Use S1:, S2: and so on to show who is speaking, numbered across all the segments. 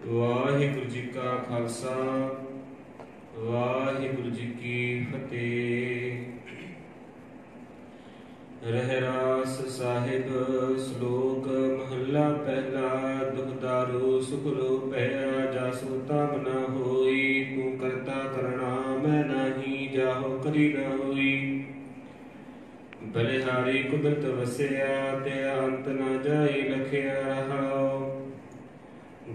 S1: ਵਾਹਿਗੁਰੂ ਜੀ ਕਾ ਖਾਲਸਾ ਵਾਹਿਗੁਰੂ ਜੀ ਕੀ ਫਤਿਹ। ਰਹਿਰਾਸ ਸਾਹਿਬ ਸ਼ਲੋਕ ਮਹੱਲਾ ਪਹਿਲਾ। ਦੁਖਦਾਰੂ ਸੁਖ ਲੋ ਭਇਆ ਜਾਸੋ ਤਮ ਨ ਹੋਈ। ਤੂੰ ਕਰਤਾ ਕਰਣਾ ਮੈਂ ਨਾਹੀ ਜਾਹੋ ਕਰੀ ਨ ਹੋਈ। ਬਲਿਹਾਰੀ ਕੁਦਰਤ ਵਸਿਆ ਤੇ ਅੰਤ ਨ ਜਾਈ ਲਖਿਆ ਰਹਾਓ।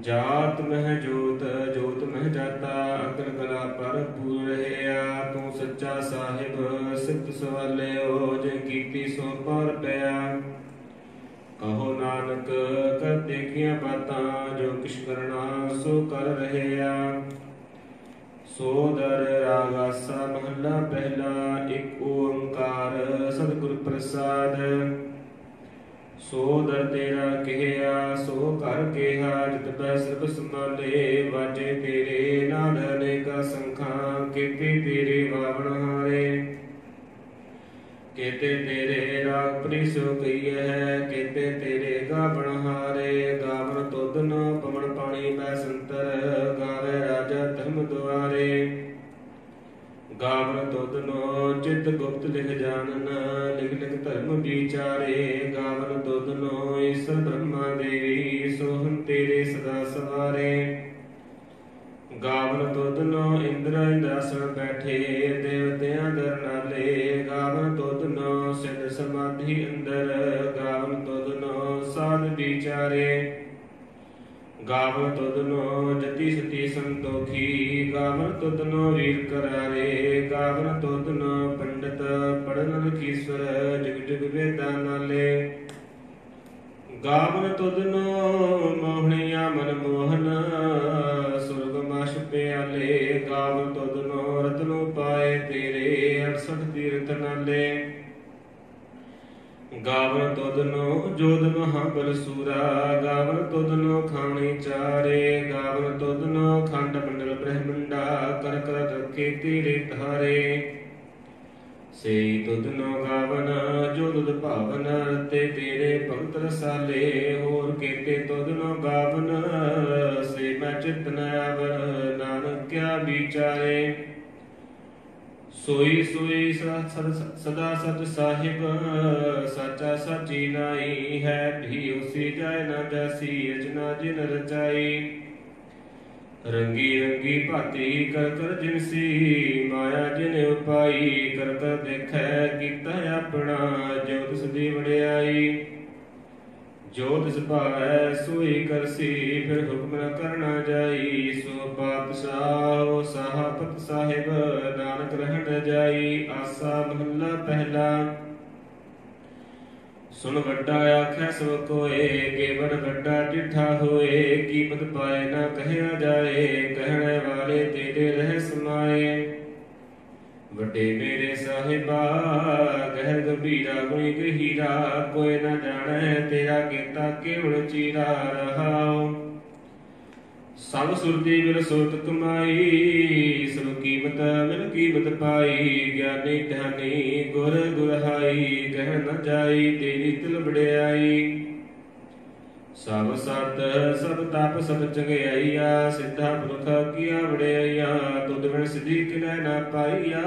S1: ਜਾਤ ਮਹਿ ਜੋਤ ਜੋਤ ਮਹਿ ਜਾਤਾ ਅਕਲ ਕਲਾ ਪਰ ਪੂਰ ਰਹਿਆ। ਤੂੰ ਸੱਚਾ ਸਾਹਿਬ ਸਿਫਤ ਸਵਾਲਿਓ ਜੇ ਕੀਤੀ ਸੋ ਪਰ ਪਿਆ। ਕਹੋ ਨਾਨਕ ਕਰਤੇ ਕੀਆਂ ਬਾਤਾਂ ਜੋ ਕਿਛ ਕਰਨਾ ਸੋ ਕਰ ਰਹਿਆ। ਸੋਦਰ ਰਾਗ ਆਸਾ ਮਹੱਲਾ ਪਹਿਲਾ। ਇੱਕ ਓੰਕਾਰ ਸਤਿਗੁਰ ਪ੍ਰਸਾਦ। ਸੋ ਦਰ ਤੇਰਾ ਕਹਿਆ ਸੋ ਘਰ ਕਿਹਾ। ਜਿਤ ਪੈ ਸਰਬ ਸੰਭਾਲੇ ਵਾਜੇ ਤੇਰੇ ਨਾਦ ਅਨੇਕਾ ਸੰਖਾਂ। ਕੀਤੇ ਤੇਰੇ ਵਾਵਣ ਹਾਰੇ ਕੀਤੇ ਤੇਰੇ ਰਾਗ ਪ੍ਰੀਸੋ ਕਈ ਹੈ। ਕੀਤੇ ਤੇਰੇ ਗਾਵਣ ਹਾਰੇ ਗਾਵਣ ਤੁਧ ਨ ਪਵਨ ਪਾਣੀ ਬੈ ਸੰਤਰ। ਗਾਵੇ ਰਾਜਾ ਧਰਮ ਦੁਆਰੇ ਗਾਵਨ ਤੁਧ ਨੋ ਚਿਤ ਗੁਪਤ ਲਿਖ ਜਾਣਨ। ਲਿਖ ਲਿਖ ਧਰਮ ਵਿਚਾਰੇ ਗਾਵਨ ਤੁਧ ਨੋ ਈਸ਼ਰ ਬ੍ਰਹਮਾ ਦੇਵੀ। ਸੋਹਣ ਤੇਰੇ ਸਦਾ ਸਵਾਰੇ ਗਾਵਨ ਤੁਧ ਨੋ ਇੰਦਰ ਇੰਦਰਾਸਣ ਬੈਠੇ। ਦੇਵਤਿਆਂ ਦਰ ਨਾਲੇ ਗਾਵਨ ਤੁਧ ਨੋ ਸਿਧ ਸਮਾਧੀ ਅੰਦਰ। ਗਾਵਨ ਤੁਧ ਨੋ ਸਾਧ ਵਿਚਾਰੇ ਗਾਵਨ ਤੁਧ ਨੋ ਜਤੀ ਸਤੀ ਸੰਤੋਖੀ। ਗਾਵਨ ਤੁਧ ਨੋ ਵੀਰ ਕਰਾਰੇ ਗਾਵਨ ਤੁਧ ਨੋ ਪੰਡਤ ਪੜਨ ਲਖੀਸਵਰ। ਜੁਗ ਜੁਗ ਵੇਦਾਂ ਨਾਲੇ ਗਾਵਨ ਤੁਧ ਨੋ ਮੋਹਣੀਆ ਮਨ ਮੋਹਨ। ਸੁਰਗ ਮਸ਼ ਪਿਆਲੇ ਗਾਵਨ ਤੁਧ ਨੋ ਰਤਨੋ ਪਾਏ ਤੇਰੇ। 68 ਤੀਰਥ ਨਾਲੇ ਗਾਵਨ ਤੁਧ ਨੋ ਜੋਧ ਮਹਾਬਲ ਸੂਰਾ। ਗਾਵਨ ਤੁਧ ਨੋ ਖਾਣੀ ਚਾਰੇ ਗਾਵਨ ਤੁਧ ਨੋ ਖੰਡ ਮੰਡਲ ਬ੍ਰਹਮੰਡਾ। ਕਰ ਕਰ ਰੱਖੇ ਤੇਰੇ ਧਾਰੇ ਸੇ ਤੁਧ ਨੋ ਗਾਵਨ ਜੋ ਤੁਧ ਭਾਵਨ। ਰਤੇ ਤੇਰੇ ਭਗਤ ਰਸਾਲੇ ਹੋਰ ਕੀਤੇ ਤੁਧ ਨੋ ਗਾਵਨ। ਸੇ ਮੈਂ ਚਿਤ ਨ ਆਵਰ ਨਾਨਕ ਕਿਆ ਵਿਚਾਰੇ। ਸੋਈ ਸੋਈ ਸਦਾ ਸਚ ਸਾਹਿਬ ਸਾਚਾ ਸਾਚੀ ਨਾਈ ਹੈ। ਵੀ ਉਸੀ ਜਾਇ ਨਾ ਜਾਸੀ ਅਜਨਾ ਜਿਨ ਰਚਾਈ। ਰੰਗੀ ਰੰਗੀ ਭਾਤੀ ਕਰ ਕਰ ਜਿਨਸੀ ਮਾਇਆ ਜਿਨ ਉਪਾਈ। ਕਰ ਕਰ ਦੇਖੈ ਕੀਤਾ ਆਪਣਾ ਜੋ ਤਿਸ ਦੀ ਵਡਿਆਈ। ਜੋ ਤਿਸ ਭਾਵੈ ਸੋਈ ਕਰਸੀ ਫਿਰ ਹੁਕਮ ਨ ਕਰਨਾ ਜਾਈ। ਸੋ ਪਾਤਸ਼ਾਹ ਸਾਹਪਤ ਸਾਹਿਬ ਨਾਨਕ ਰਹਿਣ ਜਾਈ। ਆਸਾ ਮਹੱਲਾ ਪਹਿਲਾ। ਸੁਣ ਵੱਡਾ ਆਖੈ ਸਭ ਕੋਏ ਕੇਵਲ ਵੱਡਾ ਡਿਠਾ ਹੋਏ। ਕੀਮਤ ਪਾਏ ਨਾ ਕਹਿਆ ਜਾਏ ਕਹਿਣੇ ਵਾਲੇ ਤੇਰੇ ਰਹਿ ਸਮਾਏ। ਵੱਡੇ ਮੇਰੇ ਸਾਹਿਬਾ ਗਹਿਰ ਗੰਭੀਰਾ ਗੁਣੀ ਗਹੀਰਾ। ਕੋਈ ਨਾ ਜਾਣੈ ਤੇਰਾ ਕੀਤਾ ਕੇਵਲ ਚੀਰਾ ਰਹਾਉ। ਸਭ ਸੁਰਤੀ ਮਿਲ ਸੁਰਤ ਕਮਾਈ ਸਭ ਕੀਮਤ ਮਿਲ ਕੀਮਤ ਪਾਈ। ਗਿਆਨੀ ਧਿਆਨੀ ਗੁਰ ਗੁਰਹਾਈ ਕਹਿ ਨ ਜਾਈ ਤੇਰੀ ਤਿਲ ਵਡਿਆਈ। ਸਭ ਸਤ ਸਭ ਤਪ ਸਭ ਚੰਗਿਆਈਆ ਸਿੱਧਾ ਪੁਰਖ ਕੀਆ ਵਡਿਆਈਆ। ਤੁਧ ਬਿਨ ਸਿਧੀ ਕਿਨੈ ਨਾ ਪਾਈਆ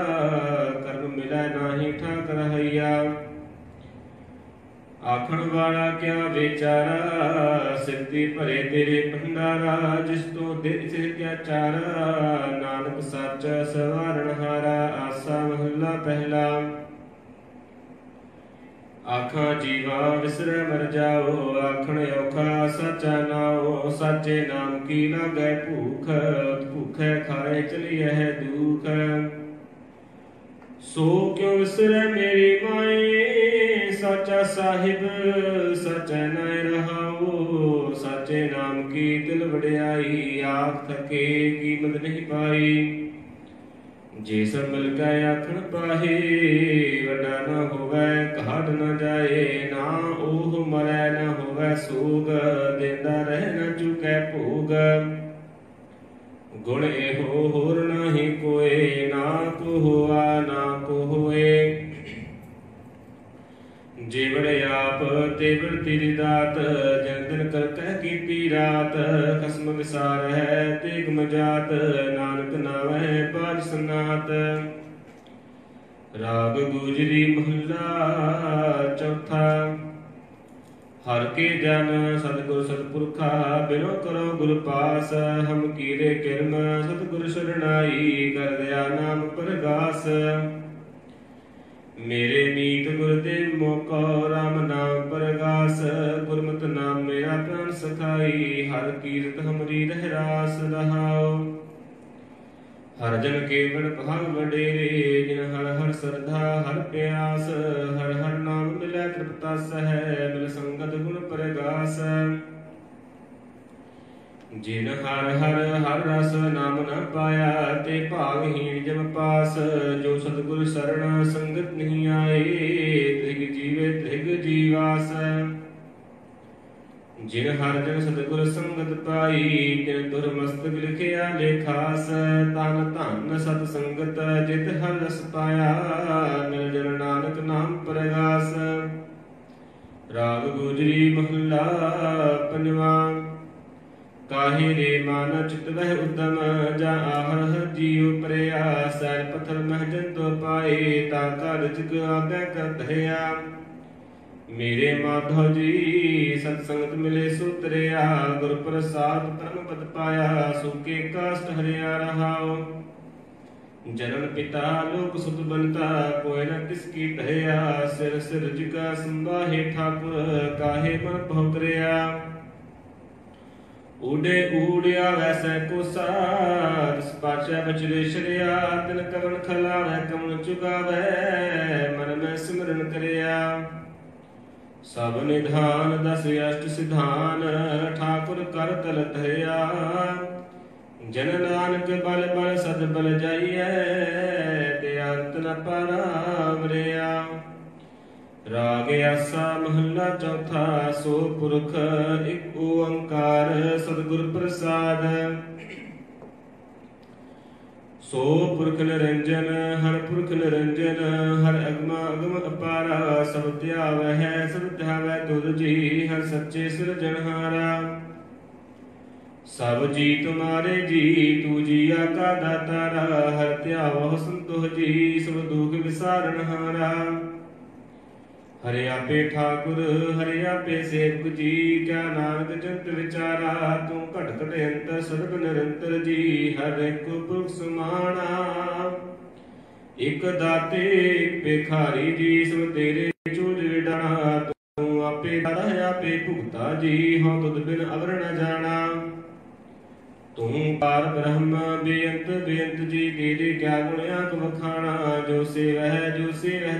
S1: ਕਰਮ ਮਿਲੈ ਨਾਹੀ ਠਾਕ ਰਹਈਆ। ਆਖਣ ਵਾਲਾ ਕਿਆ ਵਿਚਾਰਾ ਸਿਰਤੀ ਭਰੇ ਤੇਰੇ ਭੰਡਾਰਾ। ਜਿਸ ਤੋਂ ਦਿਨ ਸੇ ਕਿਆ ਚਾਰਾ ਨਾਨਕ ਸੱਚ ਸਵਾਰਨ ਹਾਰਾ। ਆਸਾ ਮਹੱਲਾ ਪਹਿਲਾ। ਆਖਾਂ ਜੀਵਾ ਵਿਸਰੈ ਮਰ ਜਾਓ ਆਖਣ ਔਖਾ ਸਾਚਾ ਨਾਉ। ਸਾਚੇ ਨਾਮ ਕੀ ਲਾਗੈ ਭੂਖ ਭੂਖੈ ਖਾਏ ਚਲੀਐ ਦੁਖ। ਸੋ ਕਿਉ ਵਿਸਰੈ ਮੇਰੀ ਮਾਏ ਸਾਚਾ ਸਾਹਿਬ ਸਾਚੈ ਨਾਇ ਰਹਾਉ। ਸਾਚੇ ਨਾਮ ਕੀ ਦਿਲ ਵਡਿਆਈ ਆਖ ਥਕੇ ਕੀਮਤ ਨਹੀਂ ਪਾਈ। जे सब मिल कै आखण पाहे, वड्डा न होवै घाट न जाए, ना ओह मरै न होवै सोग, देंदा रह न चुकै भोग। गुण एहो होर नाहि कोय, ना को होआ ना को होए। जेवड़ आप तेवड़ तेरी दात, जन दिन कर कह कीती रात। खसम विसार है तेग मजात, नानक नावै बाज सनात। राग गुजरी महला चौथा। हर के जन सतगुर सतपुरखा, बिनो करो गुर पास। हम कीरे किरम सतगुर शरणाई, कर दया नाम परगास। मेरे मीत गुरदेव मोको, राम नाम परगास। गुरमत नाम मेरा प्राण सखाई, हर कीरत हमरी रह रास रहाओ। हर जन केवल भाग वडेरे, जिन हर हर श्रद्धा हर प्यास। हर हर नाम मिलै तृप्तास है, मिल संगत गुण परगास। जिन हर हर हर रस नाम न पाया, ते भागहीन जम पास। जो सतगुर शरण संगत नहीं आए, त्रिग जीवे त्रिग जीवास। जिन हर जन सतगुर संगत पाई, तिन दुर मस्तक लिखिया लेखास। तन धन सत संगत जित हर रस पाया, मिल जन नानक नाम परगास। राग गुजरी महला पंजवा। काहे रे मान चित वह उद्दम, जा आहर जीव प्रया। सैर पत्थर मह जंतो पाए, ताका रिजक आगे कर धया। मेरे माधव जी सत्संगत मिले सुतरिया, गुर प्रसाद परम पद पाया। सूके काष्ट हरिया रहाओ, जनन पिता लोक सुत बनता। कोय न किसकी दया, सिर सिर जिका संबाहे ठाकुर। काहे मन भव करया, ऊडे ऊड़िया वैसे कोसा। तिस पाचा बचरे शरिया, तिन कवन खलावै कवन चुगावै। मन में सिमरन करया, सब निधान दस अष्ट सिधान। ठाकुर कर तल धया, जन नानक बल बल सद बल जाइए। देयांत न पारावरिया। राग आसा महला चौथा। सो पुरख एक ओंकार, सतगुर प्रसाद। सो पुरख निरंजन हर पुरख निरंजन। हर अगमा अगम अपारा, सब त्यावै है सब ध्यावै तुर जी। हर सच्चे सिरजनहारा, सब जी तुम्हारे जी। तू जिया का दातारा, हर त्यावह संतोष जी। सब दुख विसारण हारा, हरे आपे ठाकुर हरे आपे सेवक जी। क्या नानक जंत विचारा, तू घट घट अंतर सर्ब निरंतर जी। हर एक पुरख समाना, एक दाते एक भिखारी जी। सब तेरे चोज विडाना, तू आपे दाता आपे भुगता जी। हाँ तुद बिन अवर न जाना, तू पार ब्रह्म बेअंत बेअंत जी। तेरे क्या गुण आंख बखाना, जो सेवह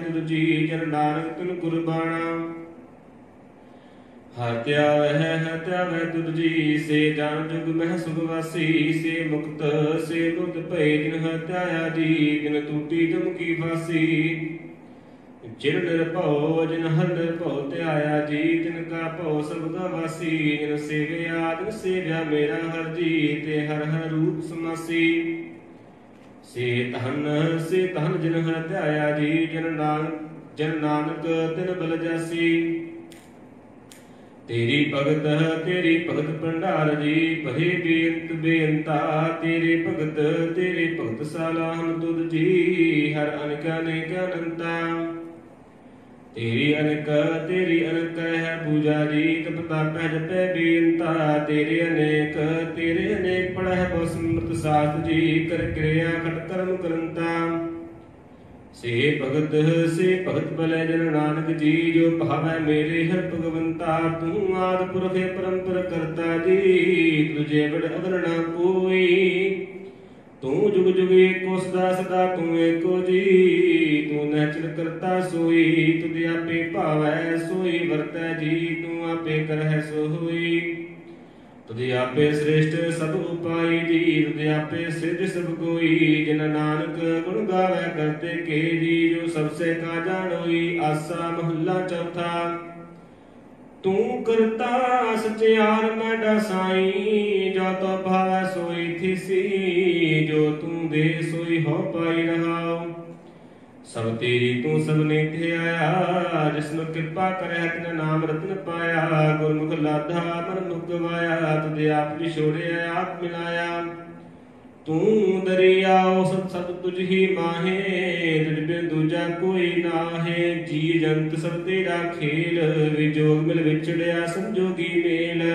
S1: तुझ जी। जन नानक तुन कुर्बाना, हत्या वह तुझ जी। से जान जुग मह सुखवासी, से मुक्त भय जिन हत्याया जी। जिन टूटी जम की फांसी, जिन निरभਉ जिन हर निरभਉ त्याया जी। तिनका भਉ सब का वासी, जिन सेविया जिन सेव्या मेरा हर जी। ते हर हर रूप समासी, से तहन जिन हर त्याया जी। जन नानक तिन बल जासी, तेरी भगत भंडार जी। भरे बेअंत बेअंता, तेरे भगत सालाहन तुद जी। हर अनक अनेक अनंता, तेरी अनक है पूजा जी। तपता पह जपै बेअंता, तेरे अनेक पढ़ बहु समृत साथ जी। कर क्रिया खट कर्म करंता, से भगत बलै जन नानक जी। जो भावै मेरे हर भगवंता, तू आद पुरख परंपर करता जी। तुझे बड़ अवर न कोई, तू जुग जुग एको सदा तू एको जी। तू नचर करता सोई, तुद आपे भावै सोई वरतै जी। तू आपे करहै सो होई, तुझे आपे श्रेष्ठ सब उपाय जी, तुझे आपे सिद्ध सब कोई। जिन नानक गुण गावे करते के जी, जो सबसे का जानोई। आसा महला चौथा। तू करता सचियार मैडा साई, जो तो भावै सोई थीसी। जो तू दे सोई हो पाई रहाओ। सब तेरी तू सब नेथे आया, जिसनु कृपा करे तिन नाम रत्न पाया। गुरमुख लाधा मन मुख गवाया, तुझे आप विछोड़े आप मिलाया। तू दरियाओ सब सब तुझ ही माहे, तुझ बिन दूजा कोई नाहे। जी जंत सब तेरा खेल, विजोग मिल विछड़िया संजोगी मेल।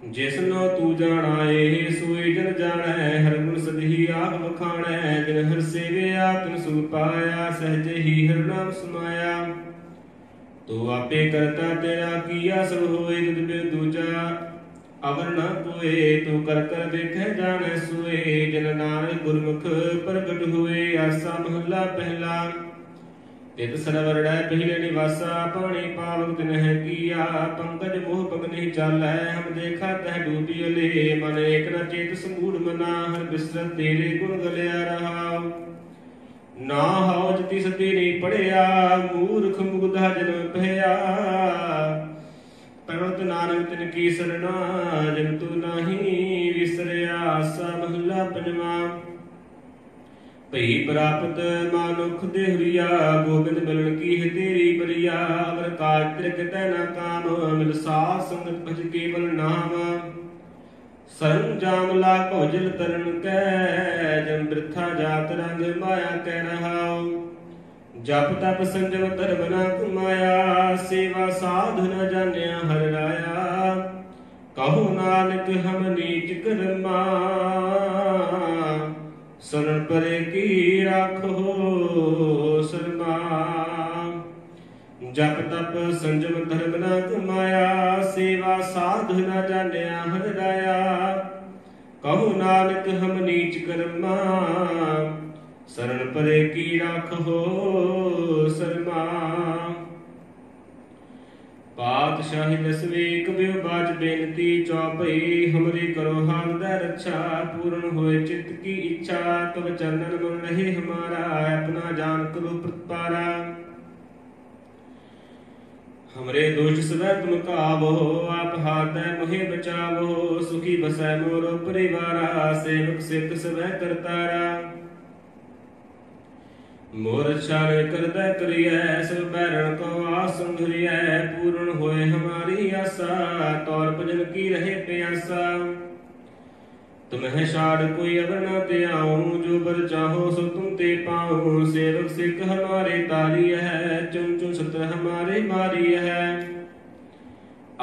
S1: जिसनो तू जानाए सोई जन जानै, हर गुण सदही आग बखाणै। जिन हर सेविया तिन सुख पाया, सहज ही हर नाम समाया। तू आपे करता तेरा किया सब होए, तुझ बिन दूजा अवर न कोए। तू कर कर देखे जाने सोए, जन नानक गुरमुख प्रगट हुए। आसा महला पहला। तित सरवर पहले निवासा, पानी पावक तिनह किया। पंकज मोह पग नहीं चालै, हम देखा तह डूबियले। मन एक न चेत समूढ़ मना, हर बिसरत तेरे गुण गलिया रहा। ना हाउ जति सती नहीं पढ़िया, मूर्ख मुग्धा जन्म भया। पढ़त नानक तिन की सरना, जिन तू नाही विसरिया। आसा महला पंजवा। भई प्राप्त मानुख देहरिया, गोबिंद मिलन की है तेरी बरिया। अवर काज तिरक तैना काम, मिल साथ संगत भज केवल नाम। सरंजाम लाग भौजल तरन कै, जन वृथा जात रंग माया कह रहाओ। जप तप संजम धर्म न कमाया, सेवा साध न जानिया हर राया। कहो नानक हम नीच कर्मा, शरण परे की राखो शर्मा। जप तप संजम धर्म न कमाया, सेवा साध न जानिया हर राया। कहो नानक हम नीच कर्मा, शरण परे की राखो शर्मा। पातशाही दसवीं कबियो बाज बेनती चौपई। हमरी करो हावदा रक्षा, पूर्ण होए चित्त की इच्छा। तब चरणन मन रहे हमारा, अपना जान करो प्रतिपारा। हमरे दोष सदै तुम कावो, आप हाथ मोहे बचावो। सुखी बसै मोरो परिवारा, सेवक सिद्ध सदै करतारा। मोर चाल करदै करियै, सब बैरण को आसंघरियै। पूर्ण होए हमारी आशा, तौर भजन की रहे प्यासा। तुम्हें छाड़ कोई अवर न ते आऊं, जो बर चाहो सो तुम ते पाऊं। सेवक सिख हमारे तारी है, चुन चुन सत्र हमारे मारी है।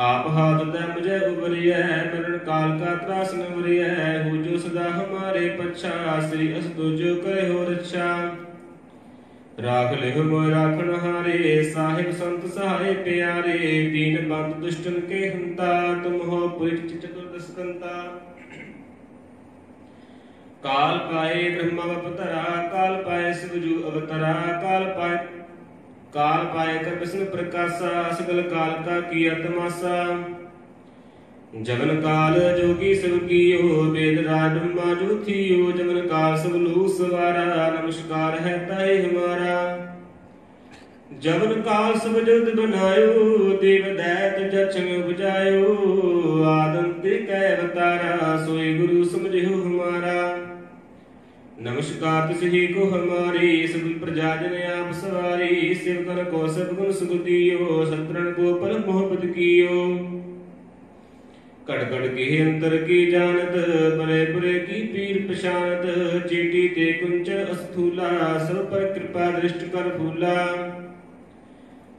S1: आप हाथ दै मुझे उबरियै, मरण काल का त्रास न वरियै। हो जो सदा हमारे पच्छा, श्री अस जो करे हो रक्षा। राख लिह मोय राखन हारे, साहिब संत सहाय प्यारे। दीन बंद दुष्टन के हंता, तुम हो पुरित चतुर्दश कंता। काल पाए ब्रह्मा अवतरा, काल पाए शिवजू अवतरा। काल पाए कर विष्णु प्रकाशा, सकल काल का किया तमाशा। जमन काल जोगी सब कियो, वेद राज ब्रह्मा जो थियो। जमन काल सब लोक सवारा, नमस्कार है ताहि हमारा। जमन काल सब जगत बनायो, देव दैत जक्षण बुझायो। आदंत कै अवतारा, सोई गुरु समझियो हमारा। नमस्कार तिसही को हमारी, सब प्रजा जन आप सवारी। सेवकन को सब गुण सुख दियो, शत्रुन को परम मोहब्बत कियो। कड़ कड़ के अंतर की जानत, परे परे की पीर पशानत। चीटी ते कुंच अस्थूला, सब पर कृपा दृष्ट कर फूला।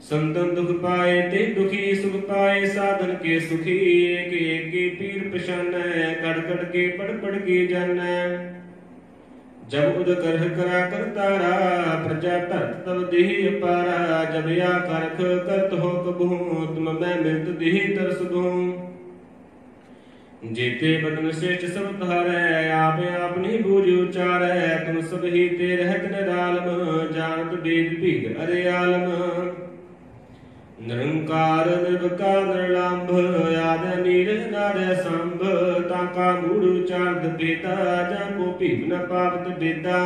S1: संतन दुख पाए ते दुखी, सुख पाए साधन के सुखी। एक एक के पीर पशान, कड़ कड़ के पड़ पड़ के जान। जब उद कर करा कर तारा, प्रजा धरत तब देह अपारा। जब या करख करत हो कबहू, तुम मैं मृत देह तरस दूं। जेते बदन श्रेष्ठ सब तारै, आप आपनी बूझ उचारै। तुम सब ही ते रहत निरालम, जानत वेद भीद अरे आलम। ਨਿਰੰਕਾਰ ਨਿਰਵਕਾਰ ਨਿਰਲੰਭ ਆਦਿ ਨੀਰ ਨਾਦਿ ਸੰਭ ਤਾਕਾ ਮੂੜ ਉਚਾਰਤ ਬੇਦਾ ਜਾਂ ਕੋ ਭੀਮ ਨ ਪਾਵਤ ਬੇਦਾ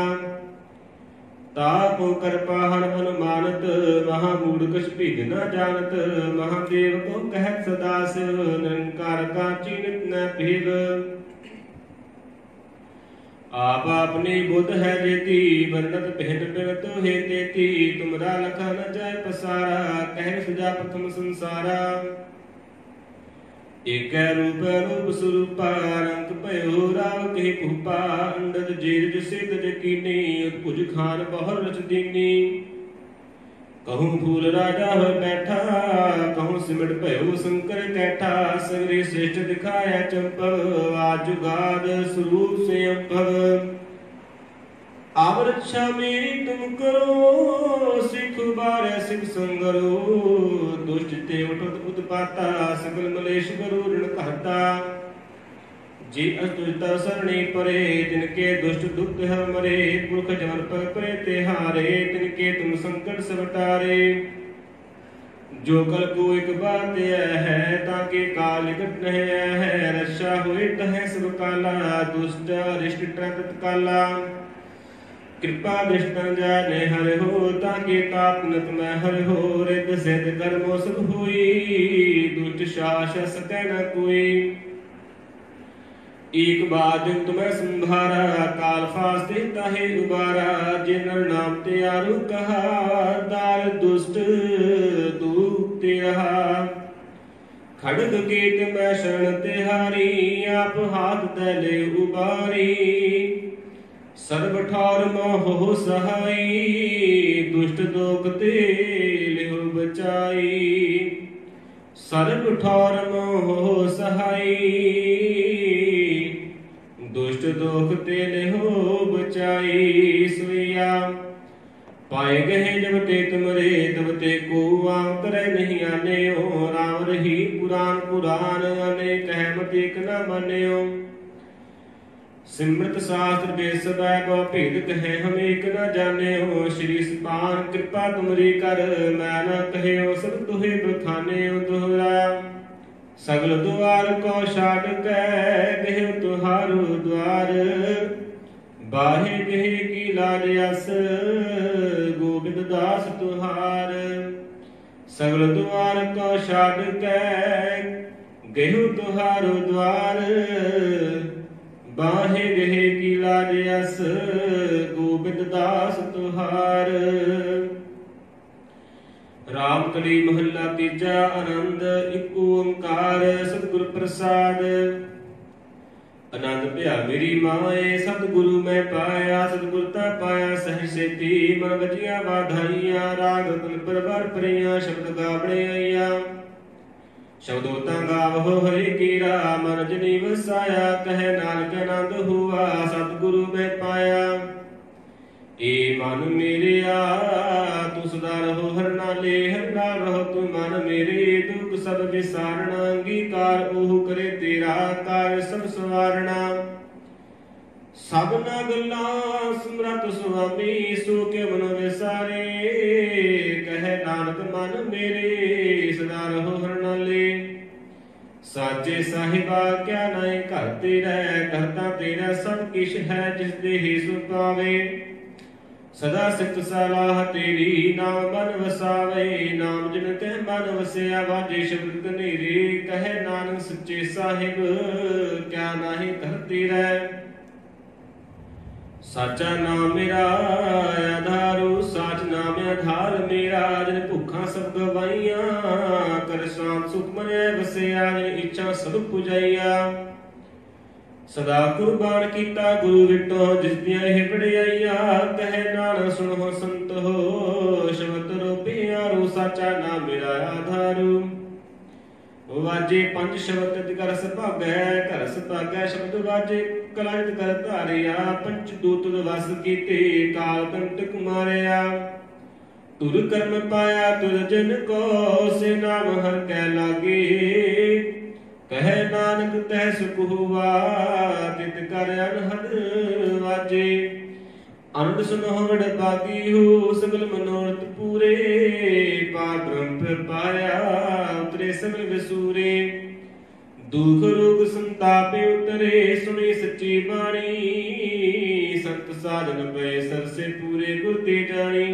S1: ਤਾਪ ਕਰਪਾ ਹਨ ਅਨੁਮਾਨਤ ਮਹਾ ਮੂੜ ਕਛ ਭੀਗ ਨ ਜਾਣਤ ਮਹਾਦੇਵ ਕੋ ਕਹਿਤ ਸਦਾ ਸਿਵ ਨਿਰੰਕਾਰ ਕਾ ਚੀਨਤ ਨ ਭੇਵ आप अपनी बुद्ध है जेती वर्णत भेद बिनत हे तेती तुमरा लखा न जाय पसारा कह सुजा प्रथम संसारा एक रूप रूप स्वरूपा रंग भयो राव के भूपा अंडज जीरज सिद्ध जकीनी उत्पुज खान बहुर रच दीनी कहूँ फूल राजा हो बैठा कहूँ सिमट भयो शंकर कैठा सगरे श्रेष्ठ दिखाया चंपव आजुगाद स्वरूप से अम्भव आव रक्षा मेरी तुम करो सिख बार सिख संगरो दुष्ट ते उठत उत्पाता सकल मलेश करो ऋण कहता जी अस्तुता सरणी परे तिनके दुष्ट दुख है मरे पुरख जन पर परे तिहारे तिनके तुम संकट सवटारे जो कल को एक बात है ताकि काल निकट नहीं है रक्षा हुए तह सब काला दुष्ट अरिष्ट तत्काला कृपा दृष्ट जाने हर हो ताकि ताप नत में हर हो रिद सिद्ध कर्मो सब हुई दुष्ट शास सकै न कोई एक बार दिन तुम्हें संभारा काल फास्ते ताहे उबारा जिन नाम त्यारु कहा दार दुष्ट दूते रहा खड़ग केत में शरण तिहारी आप हाथ तले उबारी सर्व ठौर मोह सहाई दुष्ट दोगते लिहु बचाई सर्व ठौर मोह सहाई दुष्ट दोख तेले हो बचाई सुइया पाए गए जब ते तुमरे तब ते को करे नहीं आने हो राम रही पुराण पुराण अने कह मत एक न माने हो सिमृत शास्त्र बेस बैब भेद कहे हम एक न जाने हो श्री सपान कृपा तुमरी कर मैं न कहे हो सब तुहे बखाने हो दोहरा सगल द्वार को छाड़ गए तुहारो द्वार बाहे गहे की लाज अस गोविंद दास तुहार सगल द्वार को छाड़ गए तुहारो द्वार बाहे गहे की लाज अस गोविंद दास तुहार राम कली महला तीजा आनंद एक ओंकार सतगुर प्रसाद आनंद भया मेरी माए सतगुरु मैं पाया सतगुरता पाया सहज सेती मन बजिया वाधाइया राग तुन परवार परिया शब्द गावणे आइया शब्दोता गावो हरि कीरा मन जनी वसाया कह नानक आनंद हुआ सतगुरु मैं पाया ए मन मेरे तू सदा रहो हर नाले हर नाल रहो तू मन मेरे दुख सब विसारना अंगीकार ओह करे तेरा कार सब सवारना सब ना गल्ला सुमरत सुआमी सो के मन विसारे कह नानक मन मेरे सदा रहो हर नाले साचे साहिबा क्या नाए घर तेरा करता तेरा सब किश है जिस दे ही सुन पावे सदा सिख सलाह तेरी नाम मन वसावे नाम जिन ते मन वसिया वाजे शब्द कनेरे कहे नानक सच्चे साहिब क्या नाही धरती रह साचा नाम मेरा आधारो साच नाम आधार मेरा जिन भूखा सब गवाइया कर शांत सुख मने वसिया जिन इच्छा सब पुजाइया सदा कुर्बान कीता गुरु विटो जिस दिया हे बड़ाइया कह नानक सुनो संत हो शब्द रूपिया रो साचा नाम मेरा आधारू वाजे पंच शब्द कर सभागै घर सभागै शब्द वाजे कलंत कर धारिया पंच दूत वस कीते काल कंटक मारिया तुर कर्म पाया तुर जन को से नाम हर कै लागे कह नानक तह सुख हुआ तित कर अनहद वाजे आनंद सुनो बड़ बागी हो सगल मनोरथ पूरे पा ब्रह्म पाया उतरे सब विसूरे दुख रोग संतापे उतरे सुनी सच्ची बाणी संत साधन पे सर से पूरे गुर ते जानी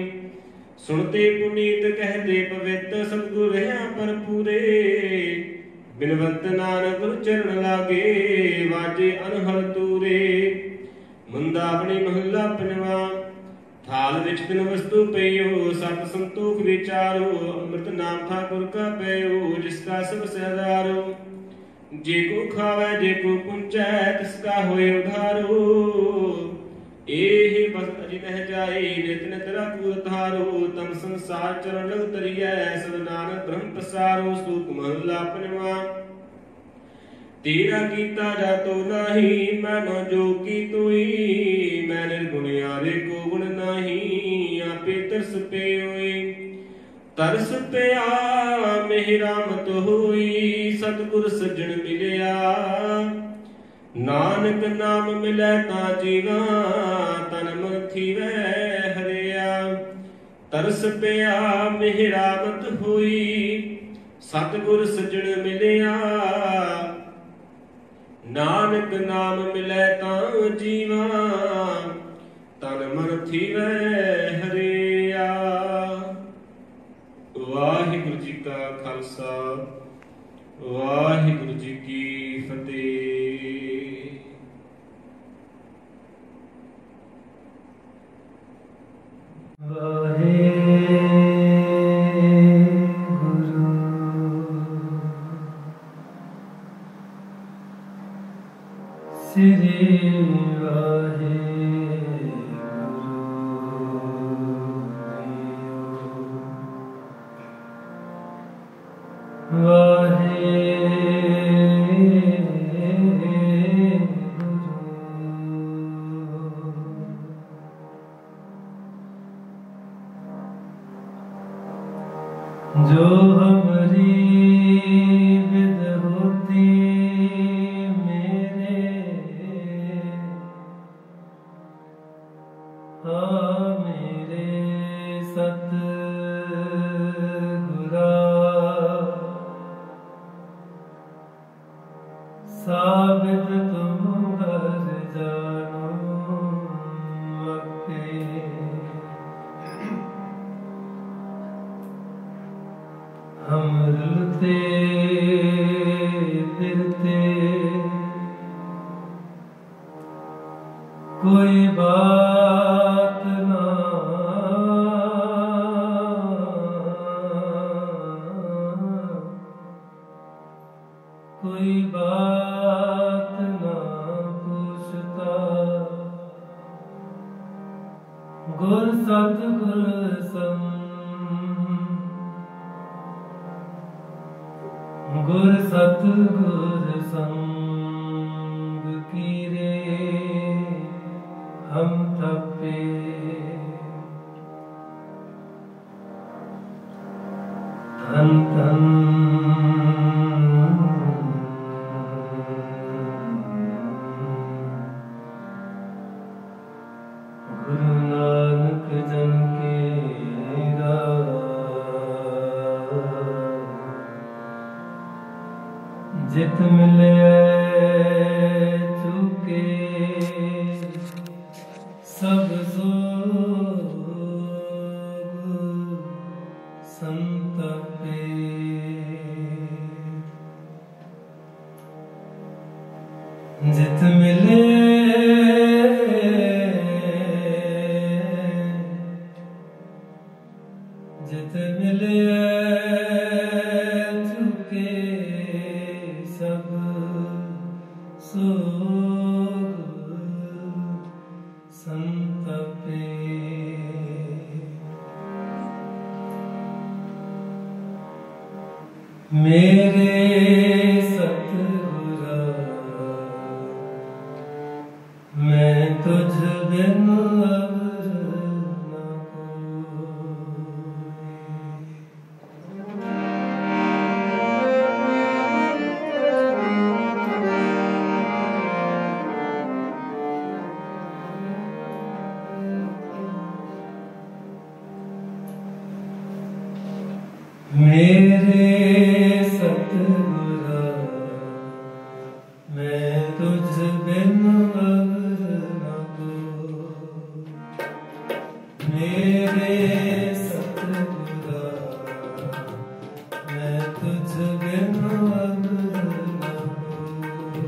S1: सुनते पुनीत कहते पवित्र सतगुर हैं पर पूरे बिनवंत नानक गुर चरण लागे वाजे अनहर तूरे मुंदावनी महला पंजवा थाल विच तिन वस्तु पयो सत संतोख विचारो अमृत नाम ठाकुर का पयो जिसका सब सहदारो जे को खावे जे को पुंचै तिसका होए उधारो एहि बस अजि नह जाए नित नित रखु धारो तम संसार चरण लग तरियै सब नानक ब्रह्म प्रसारो सुख महला पंजवा तेरा कीता जातो नाही मैनो जो की तोई मैं निर्गुण यारे को गुण नाही आपे तरस पे होई तरस पे आ मेहरामत होई सतगुर सज्जन मिलया नानक नाम मिलै ता जीवा तन मन थीवै हरिया तरस पे आ मेहरामत होई सतगुर सज्जन मिलया नानक नाम मिलै ता जीवा तन मन थीवै हरिया। वाहिगुरु जी का खालसा वाहिगुरु जी की फतेह।
S2: श्री जो हमारी विद होती मेरे मेरे सतगुरा साबित तुम हर जानो मक्के हम रुलते फिरते कोई बात ना कोई बात ना पूछता गुर सतगुर संग गुर सतगुर संग की रे हम तपे धन धन गुरु नानक जन के जित मिले चुके सब सोग संतपे जित मिले जित मिले चुके सब सोग संतपे मेरे सतगुरा मैं तुझ बिन अब न मेरे सतगुरा मैं तुझ बिन अब न कोई। मेरे सतगुरा मैं तुझ बिन अब न कोई।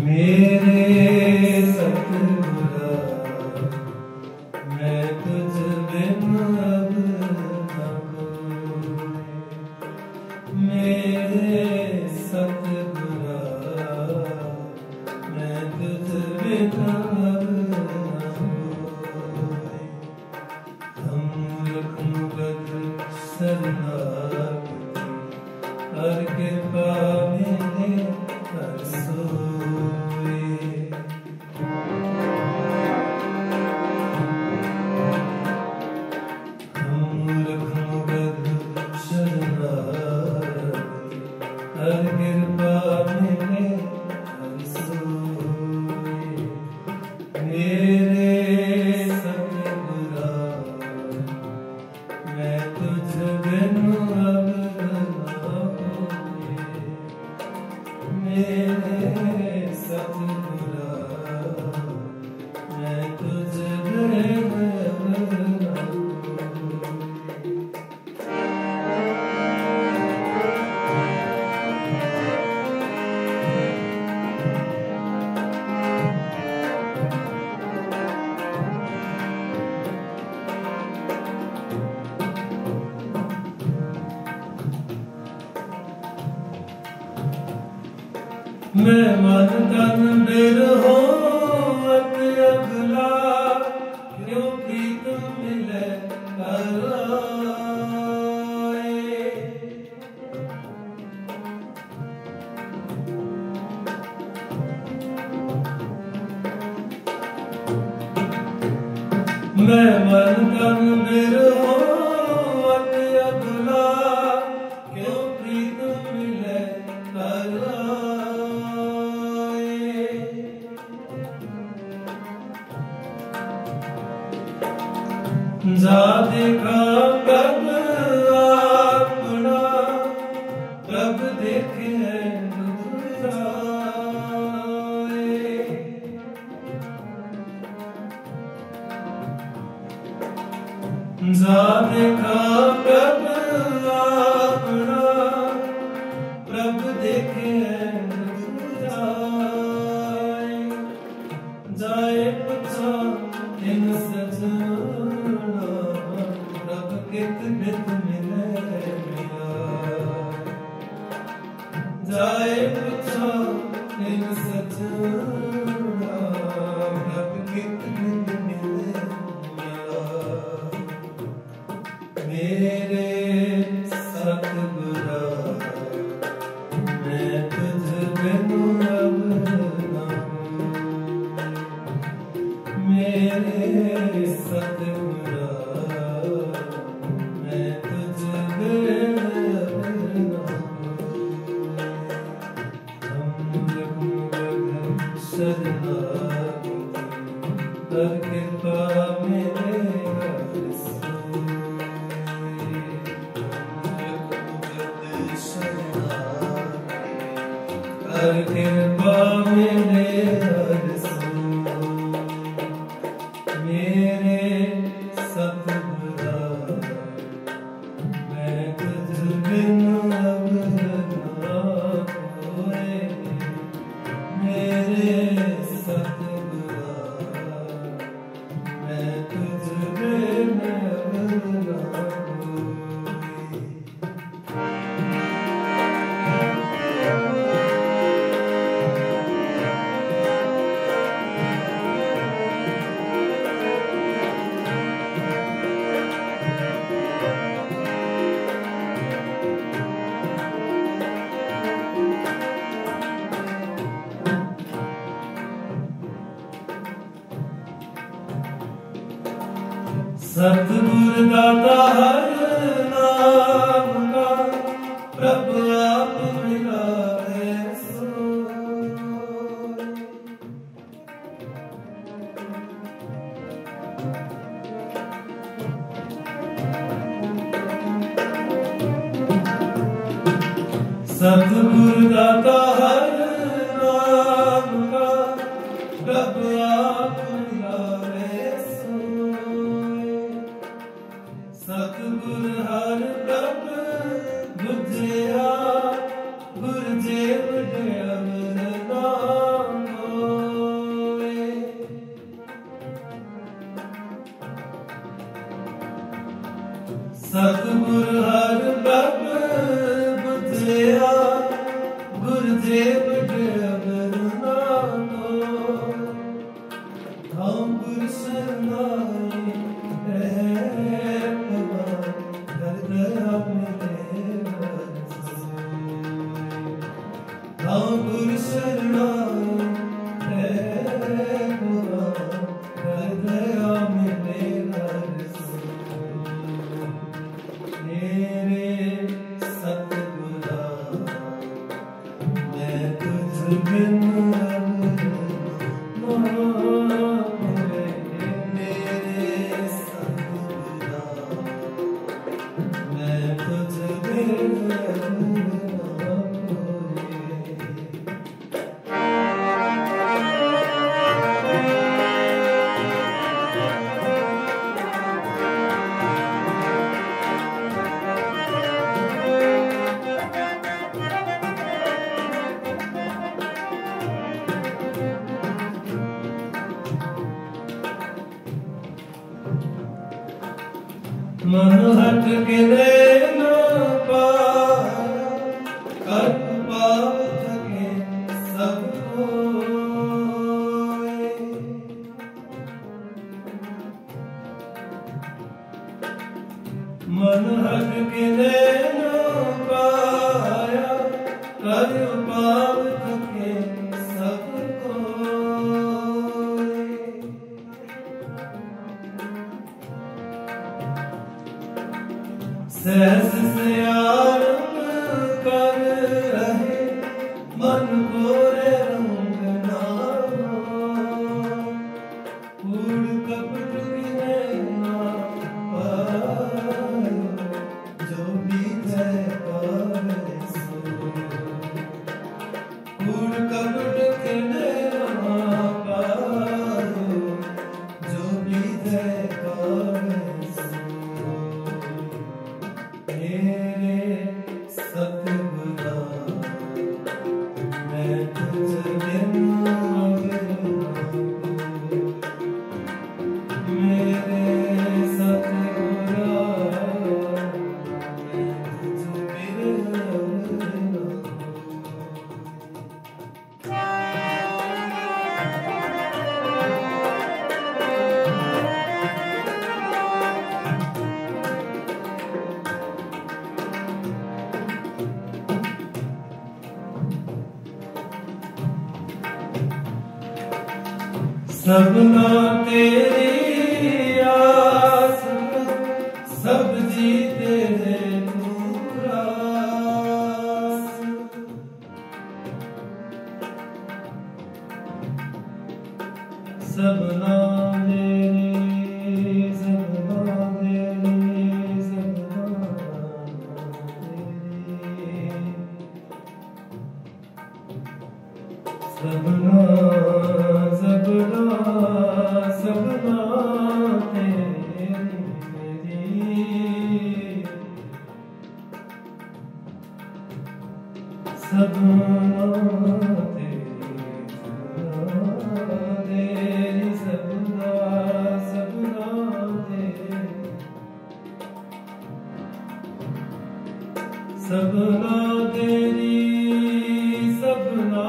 S2: मेरे सतगुरा मैं तुझ बिन अब न कोई। मेरे सतगुरा मैं तुझ बिन अब न कोई। हम रघुपत शरणागति हर कृपा मेरे हर सोई। हम रघुपत शरणागति हर कृपा मेरे हर सोई। मेरे सतगुरा मैं तुझ बिन अब न कोई। मेरे सतगुरा मैं तुझ बिन अब न कोई। मैं मन तन बिरहो अति अगला क्यों प्रीत मिले कराए। मैं मन तन बिरहो अति अगला क्यों प्रीत मिले कराए। जा देखा प्रभ अपना प्रभ देखे दुराए। जा देखा प्रभ अपना प्रभ देखे दुराए। जाए पूछा इन सजना प्रभ कित नित मिले मिला। जाए पूछा इन सजना प्रभ कित नित मिले मिला। मेरे सतगुरा मैं तुझ बिन अब न कोई। मेरे सतगुरा मैं तुझ बिन अब न कोई। हम रघुपत शरणागति हर कृपा मेरे हर सोई। रघुपत शरणागति हर कृपा मेरे हर सोई। मेरे सतगुरा मैं तुझ बिन अब न कोई। मेरे सतगुरा मैं तुझ बिन अब न कोई। सतगुर दाता हर नाम का प्रभु आप मिला है सो। सतगुर दाता हर नाम का प्रभ आप लावे सोए। सतगुर हर प्रभ बुझिया गुर जेव अमर नाम होए। सतगुर हर प्रभ बुझिया गुर जेव अमर नाम होए। हम गुर शरणाई है भगवान दया मिले हम गुर शरणाई है भगवान दया मिले मेरे सतगुरा मैं तुझ बिन मन हट के न पाया कर्म पाप थके सब कोय। मन हट के न पाया कर्म पाप थके सब कोय। सहस सियारम कर रहे मन को रे रंग नामा। कूड़ कपट गिने ना पायो जो बीते पावे सो। कूड़ कपट गिने ना पायो जो बीते पावे सो। मेरे सतगुरा मैं तुझ बिन मेरे सतगुरा मैं तुझ बिन सबना तेरी आस सब जी तेरे रास। सबना तेरी सबना तेरी सबना सबना सबना तेरी सबना तेरी सबना सबना तेरी सबना तेरी सबना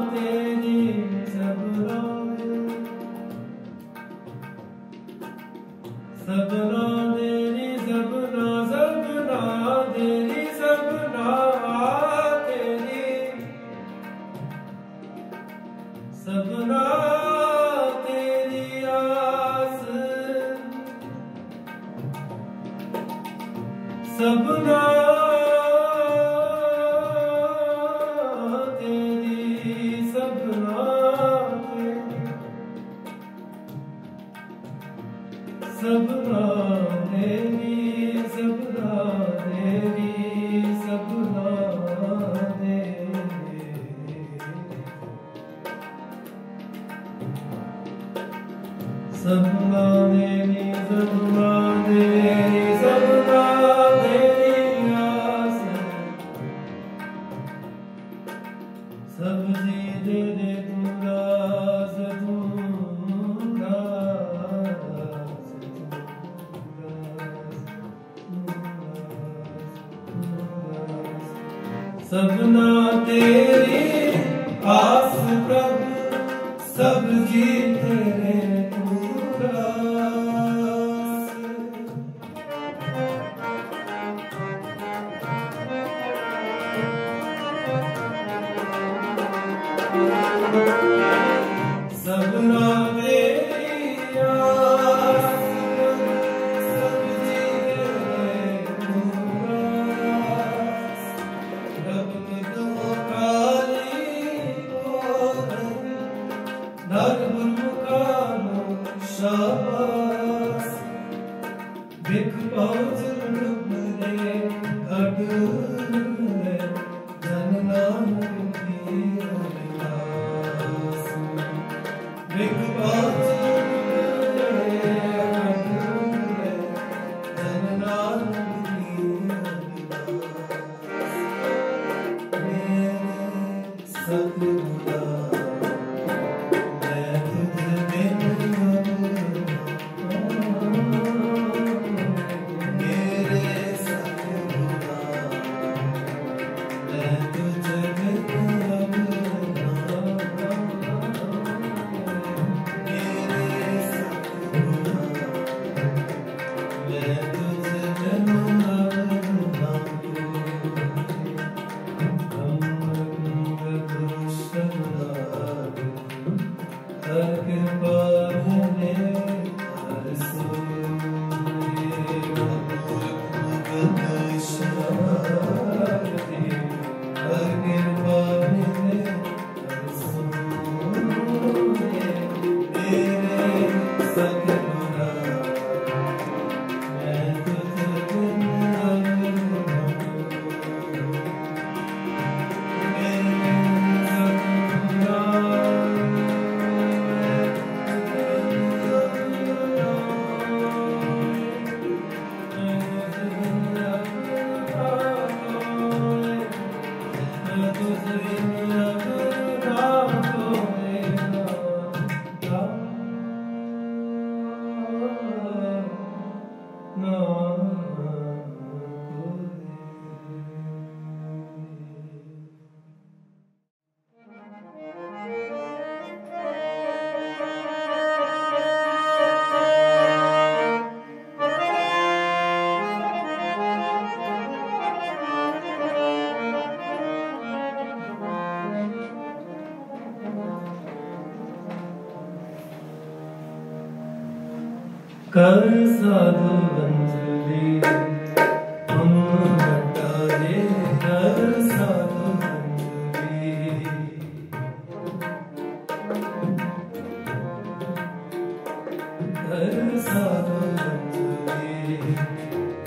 S2: तेरी सबना सबना तेरी सबना सबना तेरी सबना तेरी सबना तेरी आस सबना सबना तेरी सबना तेरी सबना सबना तेरी आस प्रभु, सब जी तेरे दास। सबना तेरी आस प्रभु, सब जी तेरे दास। रब तुम काली धर्म मुकानो शाबाश। बिख पहुँच डूबने अडूबने धन नानक की अरदास। बिख पहुँच डूबने अडूबने धन नानक की अरदास। मेरे सतगुरा कर साधु अंजलि हम हटाए। कर साधु अंजलि, कर साधु अंजलि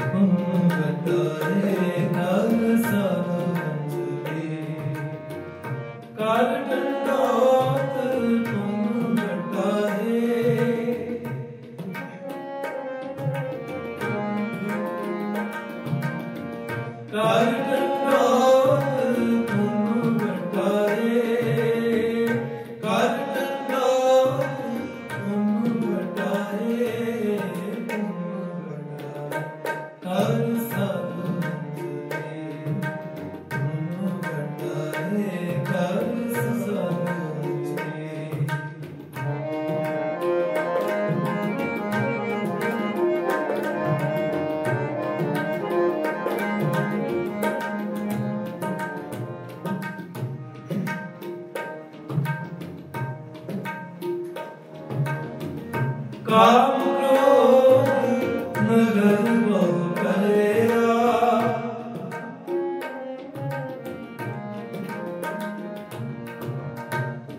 S2: हम हटाए। कर साधु अंजलि, कर दंडौत तुम हटाए। कर दंडौत तुम हटाए। कर दंडौत तुम हटाए। कर साधु अंजलि तुम हटाए। कर साधु अंजलि। काम क्रोध नगर बहु करेया।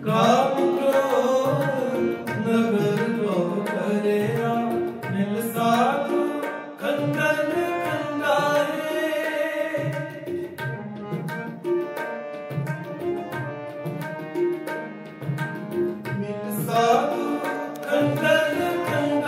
S2: काम क्रोध नगर बहु करेया। मिल साधु खंडन खंडाए। मिल साधु खंडन खंडाए।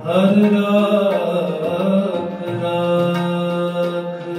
S2: हर राख राख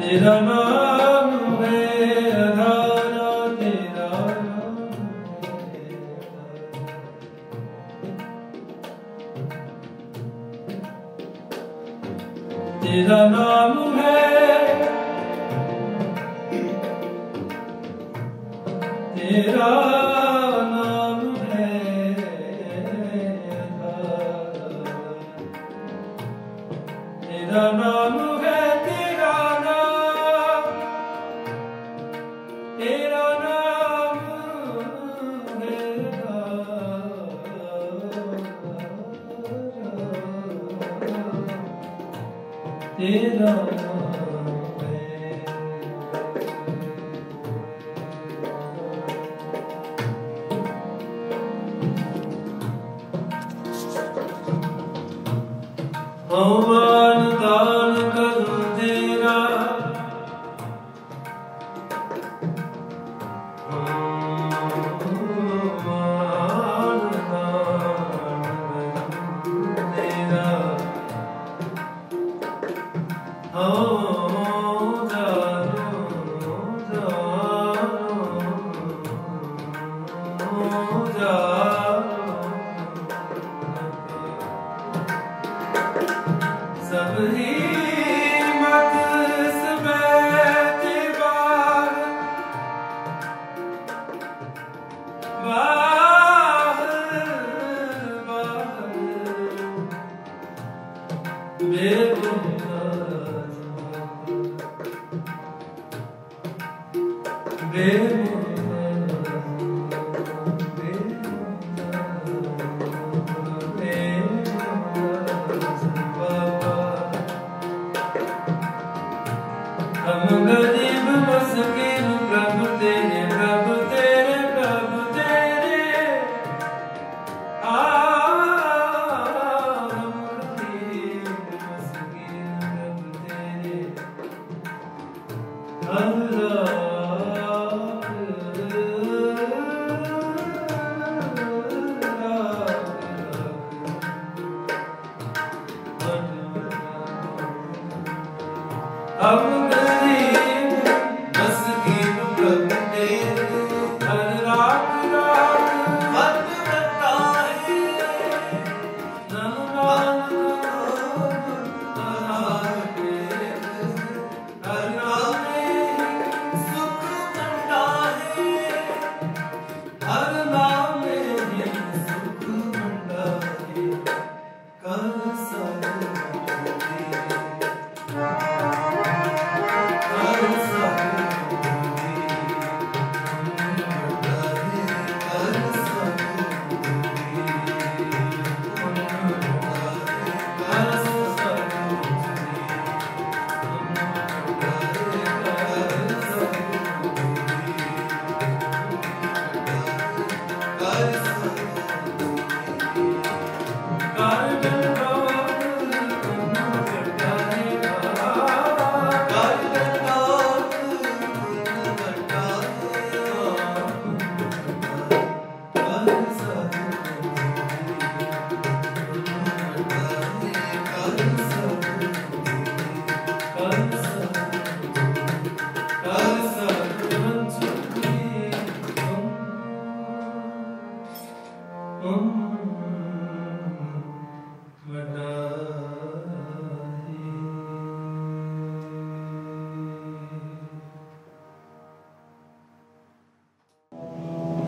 S2: तेरा नाम है अधारा, तेरा तेरा नाम है, तेरा नाम है अधारा, तेरा नाम है, तेरा नाम, तेरा नाम है तेरा मान दान करूं तेरा, मान दान तेरा, सब ही मत समेत बाहर बाहर हम गरीब मस्कीन प्रभु तेरे, प्रभु तेरे, प्रभु तेरे, हम गरीब मस्कीन प्रभु तेरे, हम गरीब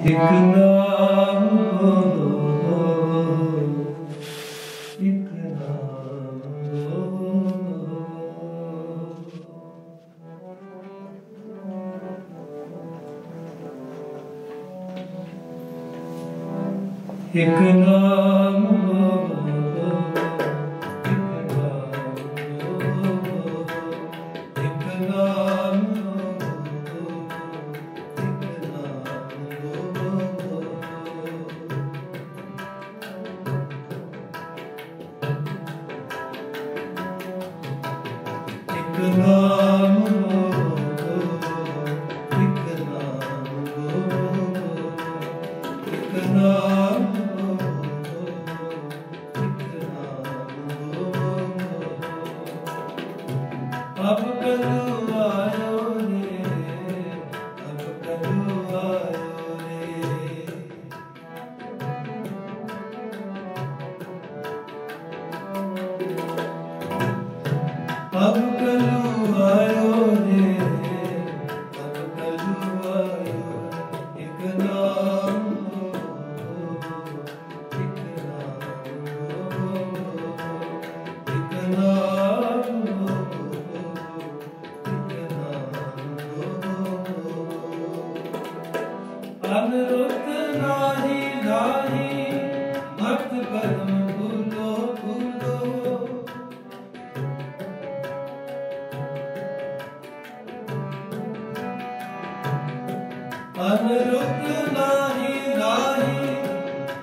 S2: ਇੱਕ ਨਾਮ ਬੋਲੋ, ਇੱਕ ਨਾਮ ਬੋਲੋ। ਇੱਕ ਨਾਮ ਬੋਲੋ, ਇੱਕ ਨਾਮ ਬੋਲੋ, ਇੱਕ ਨਾਮ ਬੋਲੋ, ਇੱਕ ਨਾਮ ਬੋਲੋ। ਇੱਕ ਨਾਮ ਬੋਲੋ, ਇੱਕ ਨਾਮ ਬੋਲੋ, ਇੱਕ ਨਾਮ ਬੋਲੋ, ਇੱਕ ਨਾਮ ਬੋਲੋ। ਅਬ ਕਦੋਂ ਆਇਓ ਰੇ, ਅਬ ਕਦੋਂ ਆਇਓ ਰੇ। ਅਬ ਕਦੋਂ ਆਇਓ ਰੇ, ਅਬ ਕਦੋਂ ਆਇਓ। ਇੱਕ ਨਾਮ ਬੋਲੋ, ਇੱਕ ਨਾਮ ਬੋਲੋ, ਇੱਕ ਨਾਮ ਬੋਲੋ, ਇੱਕ ਨਾਮ ਬੋਲੋ। ਅਨਰੁੱਤ ਨਾਹੀ ਨਾਹੀ ਮਤ ਬਰਮ ਭੂਲੋ ਭੂਲੋ। ਅਨਰੁੱਤ ਨਾਹੀ ਨਾਹੀ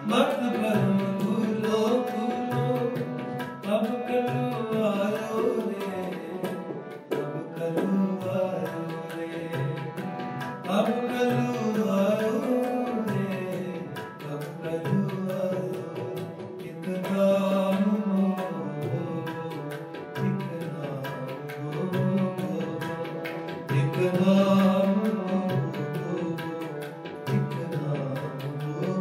S2: ਮਤ ਭਰਮ ਭੂਲੋ ਭੂਲੋ। ਅਬ ਕਲੂ ਆਇਓ ਰੇ, ਅਬ ਕਲੂ ਆਇਓ ਰੇ, ਅਬ ਕਲੂ ਆਇਓ ਰੇ, ਅਬ ਕਲੂ ਆਇਓ। ਇੱਕ ਨਾਮ ਬੋਲੋ, ਇੱਕ ਨਾਮ ਬੋਲੋ, ਇੱਕ ਨਾਮ ਬੋਲੋ, ਇੱਕ ਨਾਮ ਬੋਲੋ।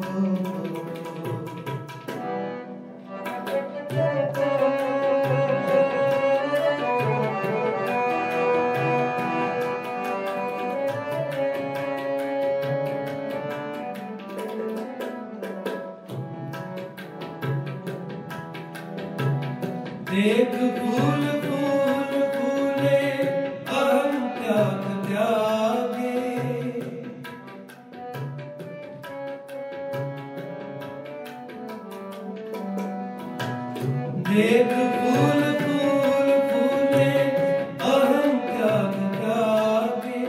S2: देख फूल फूल फूले अहम त्याग त्यागे। देख फूल फूल फूले अहम त्याग त्यागे।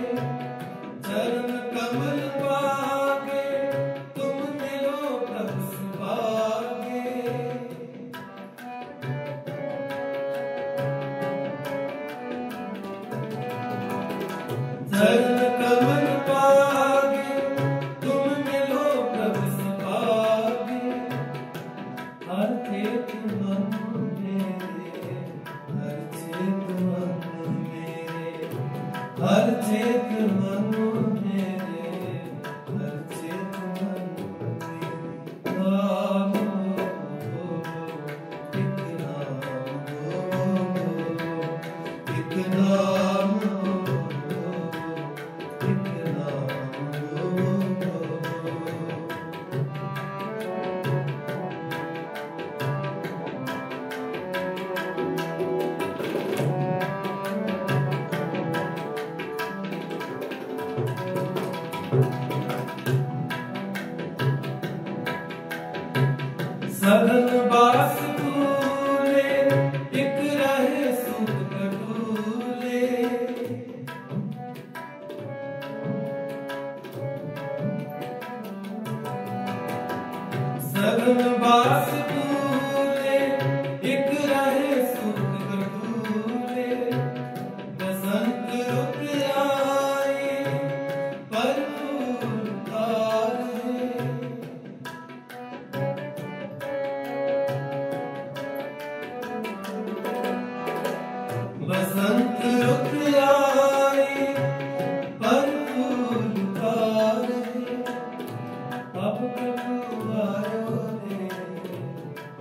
S2: चरण कमल पागे तुम मिलो प्रभु सुभागे। चरण कमल पागे तुम मिलो प्रभु सुभागे। हर चेत मन मेरे, हर चेत मन मेरे, हर चेत मन मेरे, हर चेत मन मेरे। नाम बोलो, एक नाम बोलो, एक नाम बोलो, एक नाम बोलो। सघन बास फूले एक रहे सुख कटूले। सघन बास फूले एक रहे सुख कटूले। बसंत रुत आए पर फूल तारे। बसंत रुत आए पर फूल तारे। अब कलू आयो रे,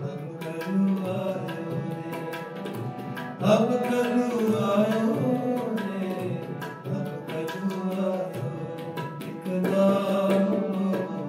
S2: अब कलू आयो रे, अब कलू आयो रे, अब कलू आयो। एक नाम बोलो,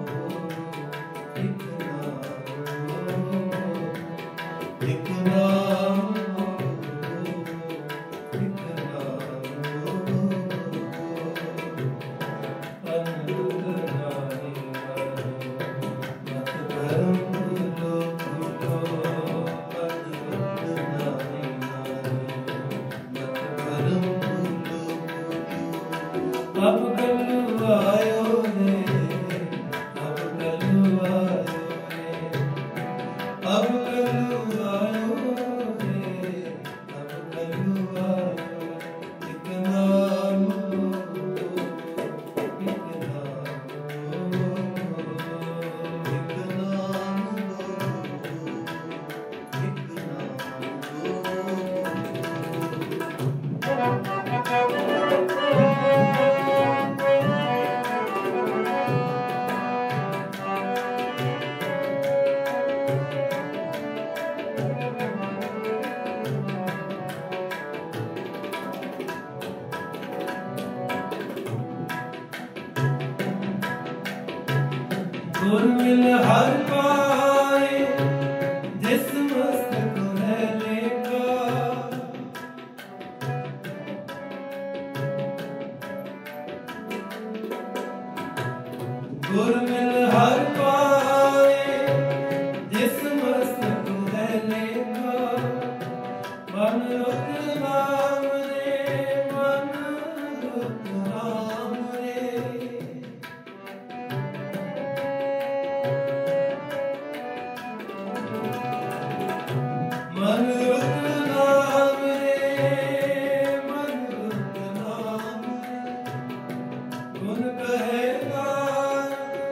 S2: गुर मिल हर पाए जिस मस्तक है लेखा गुर मिल हर पाए जिस मस्तक है लेखा मन रुक नाम रे मन रुक नाम रे मन रुक नाम रे मन रुक नाम गुण कहे नानक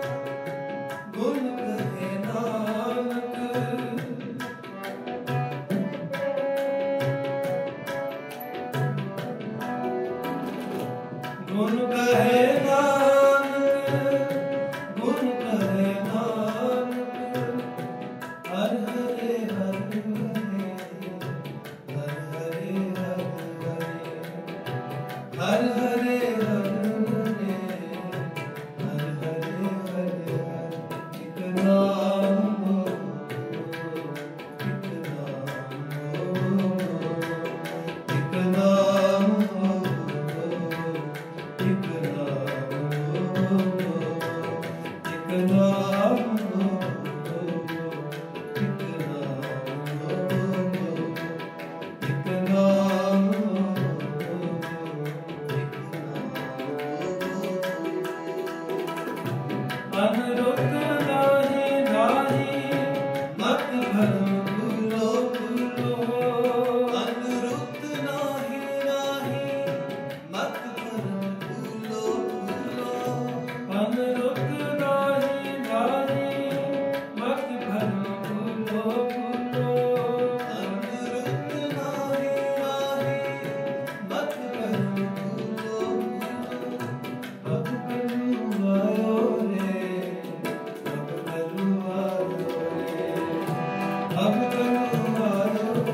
S2: गुण कहे नानक गुण कहे नानक गुण कहे नानक हर हरे हर हर हरे हर एक नाम एक नाम एक अनुरुक नाही नाही मत भरम भूलो भूलो अनुरुक नाही नाही मत भरम भूलो भूलो अनुरुक नाही नाही मत भरम भूलो भूलो अनुरुक नाही नाही मत भरम भूलो भूलो अब कलू आयो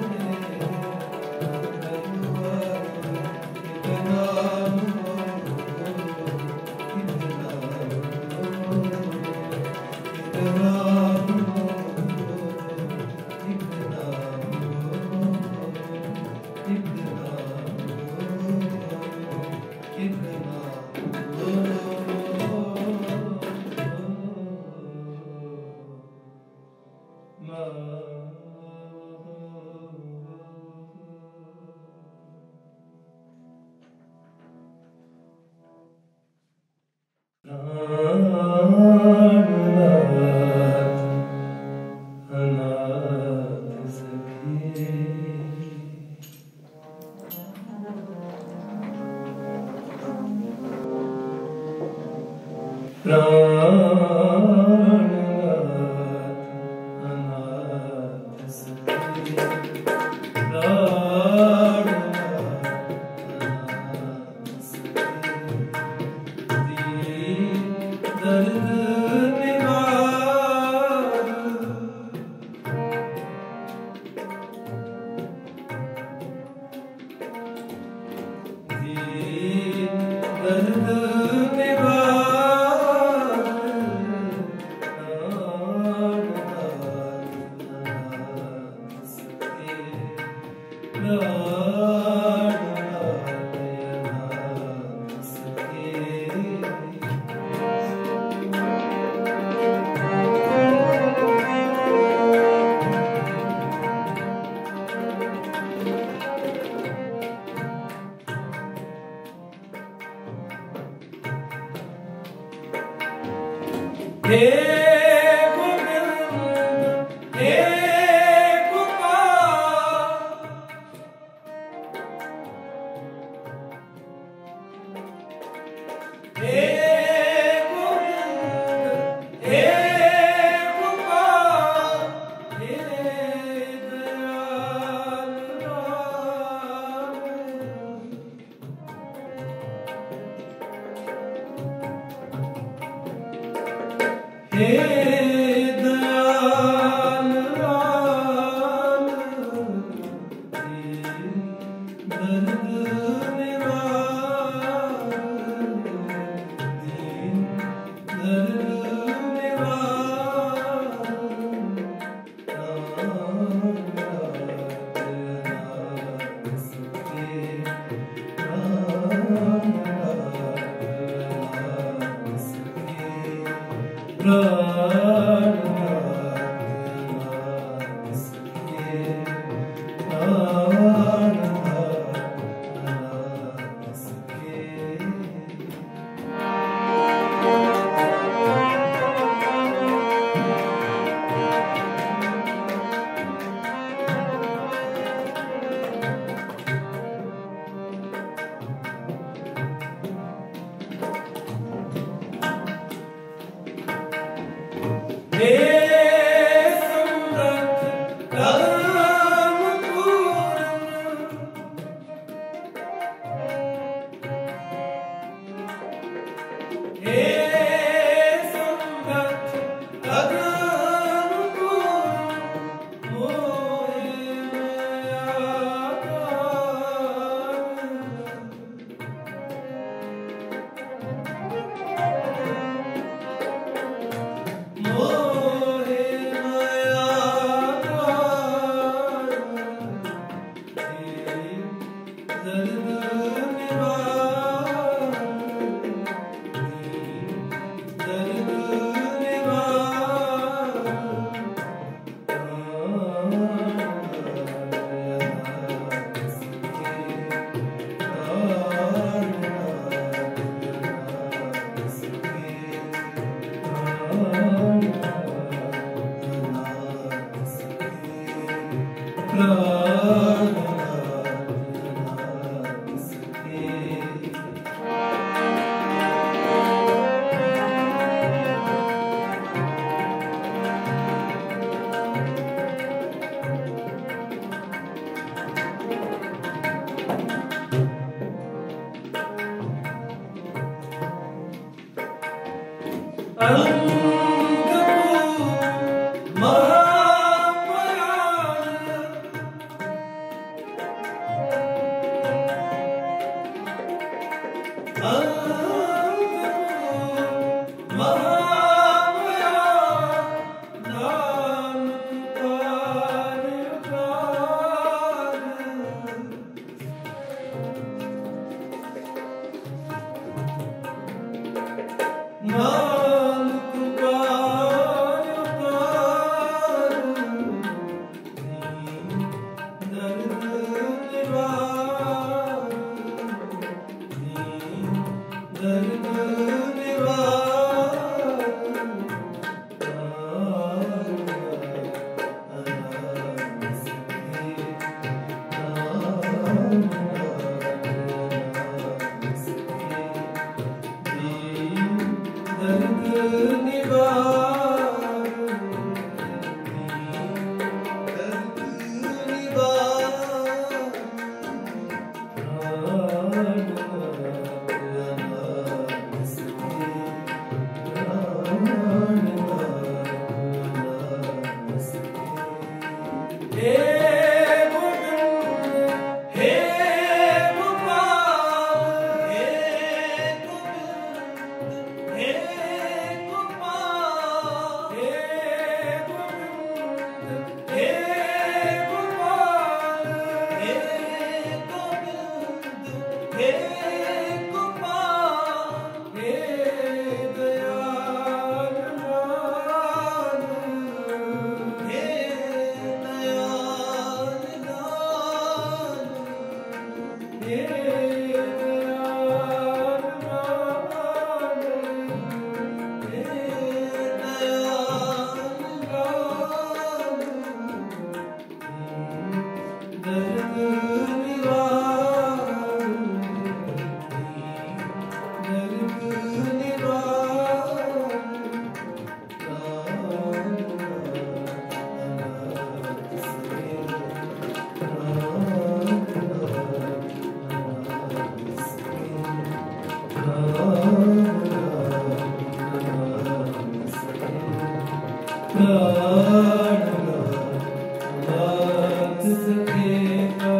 S2: सकेगा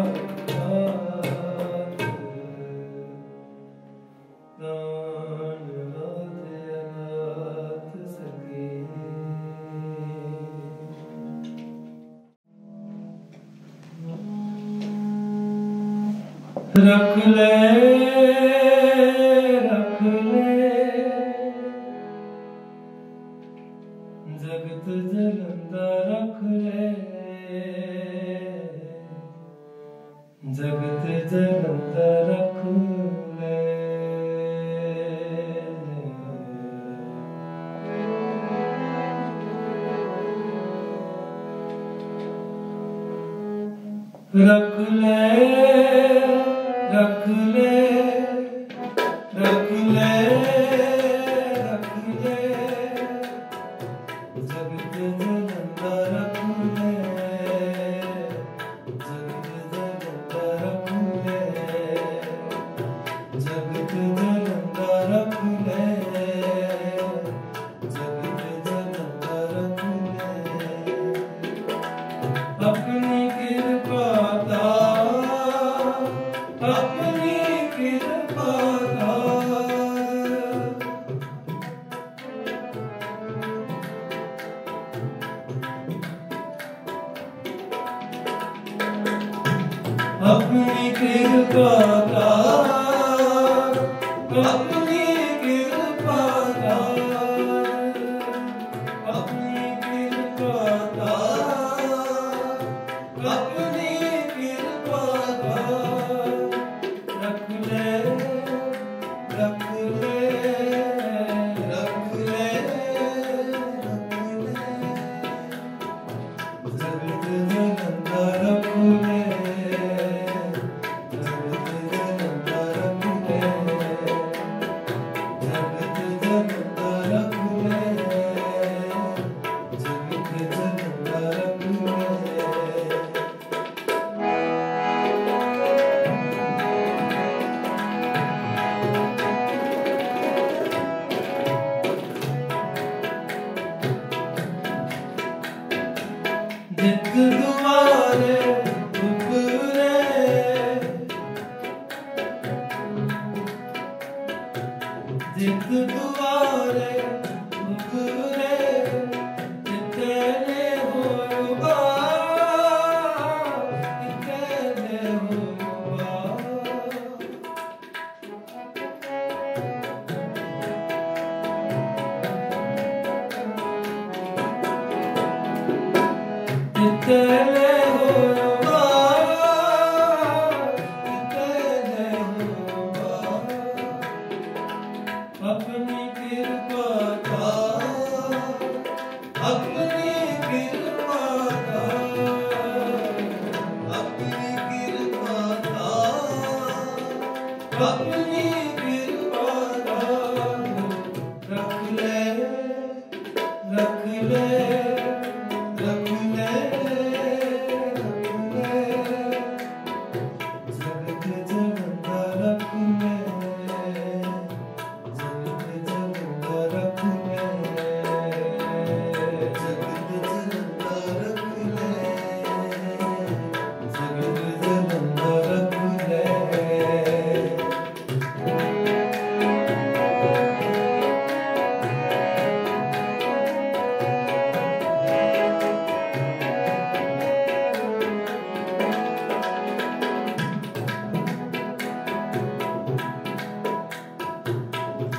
S2: रख ले जगत जलंदा रख ले जगत जलंदा रख ले रख ले रख ले रख ले रख ले जगत जलंदा रख ले जगत जलंदा रख ले जगत जलंदा रख ले जगत जलंदा रख ले अपनी कृपा दा अपनी कृपा दा अपनी कृपा दा अपनी कृपा दा अपनी कृपा दा अपनी कृपा दा रख ले रख ले रख ले जगत जलंदा रख ले जगत जलंदा रख ले जगत जलंदा रख ले जगत जलंदा रख ले जित दुआरे उपरे जित दुआरे उपरे जितने होगा जितने होगा जितने होगा जितने होगा अपनी कृपा दा अपनी कृपा दा अपनी कृपा दा अपनी कृपा दा रख ले रख ले रख ले जगत जलंदा रख ले जगत जलंदा रख ले जगत जलंदा रख ले जगत जलंदा रख ले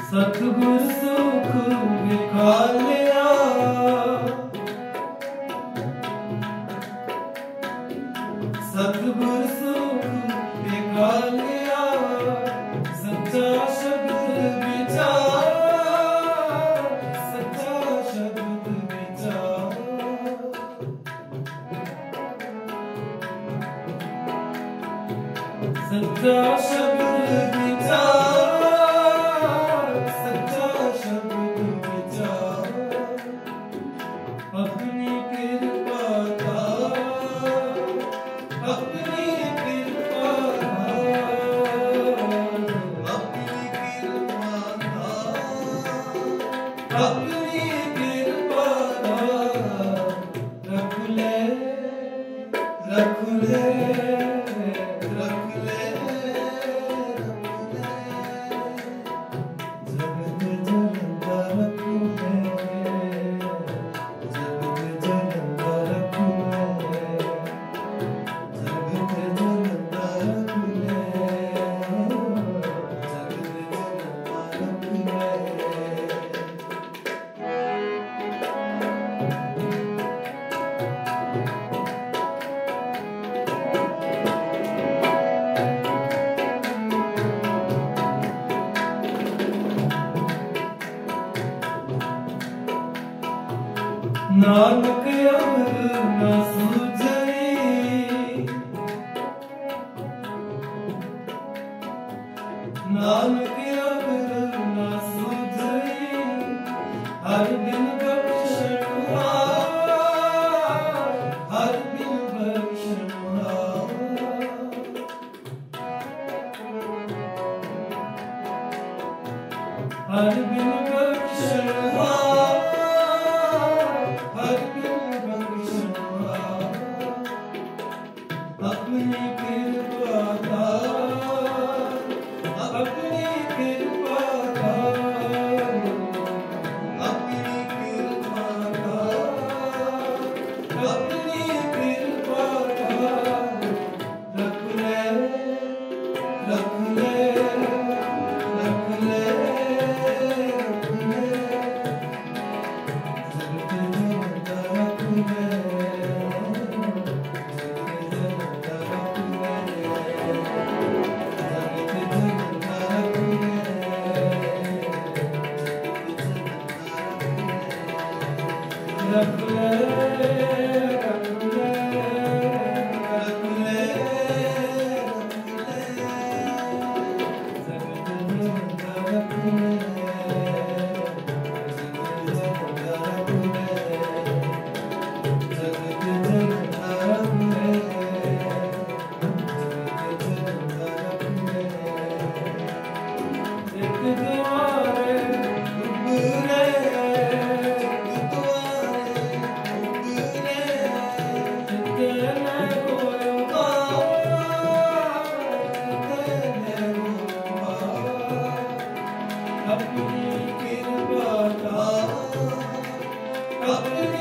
S2: सतगुर सुख विखा लिया सतगुर सुख विखा लिया सच्चा शब्द विचार सच्चा शब्द विचार सच्चा शब्द विचार सच्चा शब्द विचार अपनी कृपा दा अपनी कृपा दा अपनी कृपा दा अपनी कृपा दा रख ले नानक अमर न सूझई, नानक अमर न सूझई, हर बिन बख्शण हर बिन बख्शण हर बिन बख्शण अपनी कृपा का अपनी कृपा का अपनी कृपा का अपनी कृपा का रख ले रख ले रख ले रख ले रख ले रख ले अपनी कृपा का अपनी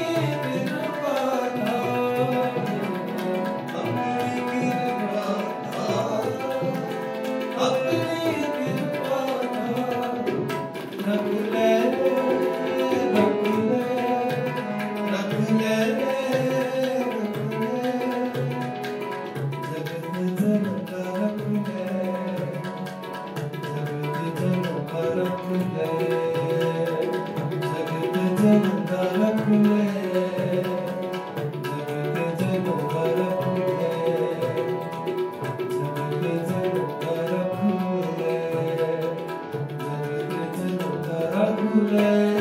S2: कृपा का अपनी कृपा का अपनी कृपा का रख ले रख ले रख ले जगत जन का रख ले जगत जन का रख ले जगत जन का रख ले जगत जन का रख ले जगत जन का रख ले जगत जन का रख ले।